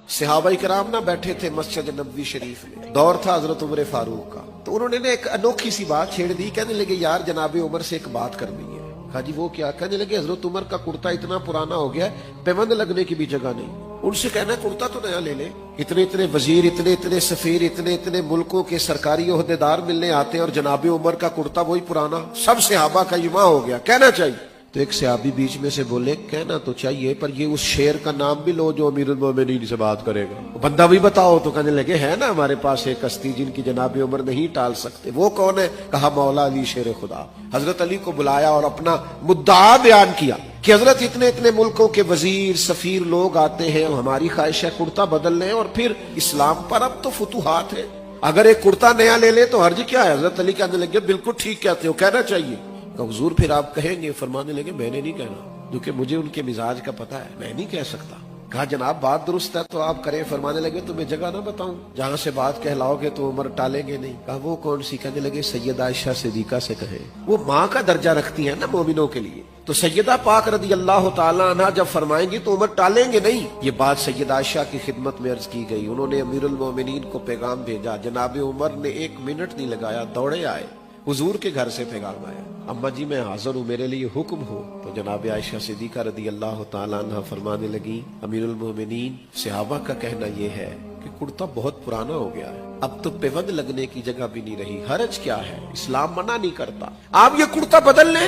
صحابہ کرام نہ بیٹھے تھے مسجد نبوی شریف میں، دور تھا حضرت عمر فاروق کا، تو انہوں نے ایک انوکھی سی بات چھیڑ دی، کہنے لگے یار جناب عمر سے ایک بات کرنی ہے۔ کہا جی وہ کیا؟ کہنے لگے حضرت عمر کا کرتا اتنا پرانا ہو گیا پیوند لگنے کی بھی جگہ نہیں، ان سے کہنا کرتا تو نیا لے لے۔ اتنے وزیر، اتنے سفیر، اتنے ملکوں کے سرکاری عہدیدار ملنے آتے ہیں اور جناب عمر کا کرتا وہی پرانا، سب صحابہ کا اجماع ہو گیا، کہنا چاہیے۔ تو ایک صحابی بیچ میں سے بولے کہنا تو چاہیے پر یہ اس شیر کا نام بھی لو جو امیر المومنین سے بات کرے گا، بندہ بھی بتاؤ۔ تو کہنے لگے ہے نا ہمارے پاس ایک ہستی جن کی جناب عمر نہیں ٹال سکتے، وہ کون ہے؟ کہا مولا علی شیر خدا۔ حضرت علی کو بلایا اور اپنا مدعا بیان کیا کہ حضرت اتنے ملکوں کے وزیر سفیر لوگ آتے ہیں، ہماری خواہش ہے کرتا بدل لیں، اور پھر اسلام پر اب تو فتوحات ہے، اگر ایک کرتا نیا لے لے تو حرج کیا ہے؟ حضرت علی کہنے لگے بالکل ٹھیک کہتے ہو، کہنا چاہیے۔ کہ حضور پھر آپ کہیں گے؟ فرمانے لگے میں نے نہیں کہنا، کیونکہ مجھے ان کے مزاج کا پتہ ہے، میں نہیں کہہ سکتا۔ کہا جناب بات درست ہے تو آپ کریں۔ فرمانے لگے تمہیں جگہ نہ بتاؤں جہاں سے بات کہلاؤ گے تو عمر ٹالیں گے نہیں؟ کہا وہ کون سی؟ کہنے لگے سیدہ عائشہ صدیقہ سے کہیں، وہ ماں کا درجہ رکھتی ہیں نا مومنوں کے لیے، تو سیدہ پاک رضی اللہ تعالیٰ عنہ جب فرمائیں گی تو عمر ٹالیں گے نہیں۔ یہ بات سیدہ عائشہ کی خدمت میں عرض کی گئی، انہوں نے امیر المومنین کو پیغام بھیجا، جناب عمر نے 1 منٹ نہیں لگایا، دوڑے آئے، حضور کے گھر سے پیغام آیا، اما جی میں حاضر ہوں، میرے لیے حکم ہو۔ تو جناب عائشہ صدیقہ رضی اللہ تعالیٰ عنہ فرمانے لگی امیر المومنین صحابہ کا کہنا یہ ہے کہ کرتا بہت پرانا ہو گیا ہے، اب تو پیوند لگنے کی جگہ بھی نہیں رہی، حرج کیا ہے، اسلام منع نہیں کرتا، آپ یہ کرتا بدل لیں۔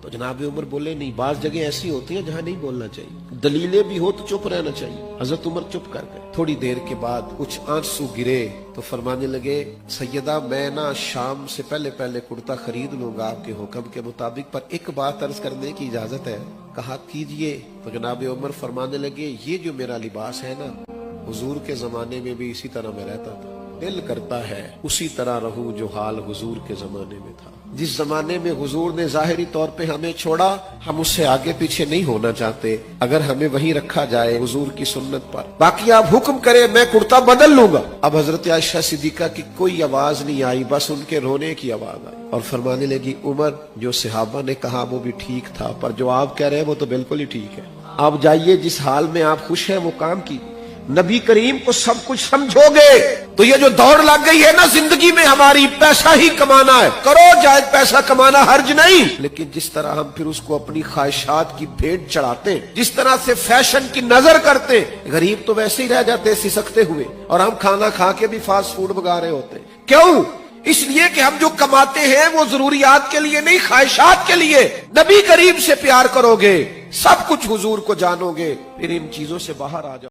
تو جناب عمر بولے نہیں، بعض جگہ ایسی ہوتی ہیں جہاں نہیں بولنا چاہیے، دلیلیں بھی ہو تو چپ رہنا چاہیے۔ حضرت عمر چپ کر گئے۔ تھوڑی دیر کے بعد کچھ آنسو گرے تو فرمانے لگے سیدہ میں نا شام سے پہلے کرتا خرید لوں گا آپ کے حکم کے مطابق، پر ایک بات عرض کرنے کی اجازت ہے؟ کہا کیجئے۔ تو جناب عمر فرمانے لگے یہ جو میرا لباس ہے نا، حضور کے زمانے میں بھی اسی طرح میں رہتا تھا، دل کرتا ہے اسی طرح رہوں جو حال حضور کے زمانے میں تھا۔ جس زمانے میں حضور نے ظاہری طور پہ ہمیں چھوڑا، ہم اس سے آگے پیچھے نہیں ہونا چاہتے، اگر ہمیں وہیں رکھا جائے حضور کی سنت پر، باقی آپ حکم کرے میں کرتا بدل لوں گا۔ اب حضرت عائشہ صدیقہ کی کوئی آواز نہیں آئی، بس ان کے رونے کی آواز آئی، اور فرمانے لگی عمر جو صحابہ نے کہا وہ بھی ٹھیک تھا، پر جو آپ کہہ رہے ہیں وہ تو بالکل ہی ٹھیک ہے، آپ جائیے جس حال میں آپ خوش ہیں وہ کام کیجیے، نبی کریم کو سب کچھ سمجھو گے تو یہ جو دوڑ لگ گئی ہے نا زندگی میں ہماری، پیسہ ہی کمانا ہے، کرو جائز پیسہ کمانا حرج نہیں، لیکن جس طرح ہم پھر اس کو اپنی خواہشات کی بھیٹ چڑھاتے، جس طرح سے فیشن کی نظر کرتے، غریب تو ویسے ہی رہ جاتے سسکتے ہوئے، اور ہم کھانا کھا کے بھی فاسٹ فوڈ بگا رہے ہوتے۔ کیوں؟ اس لیے کہ ہم جو کماتے ہیں وہ ضروریات کے لیے نہیں، خواہشات کے لیے۔ نبی کریم سے پیار کرو گے، سب کچھ حضور کو جانو گے، پھر ان چیزوں سے باہر آ جاؤ۔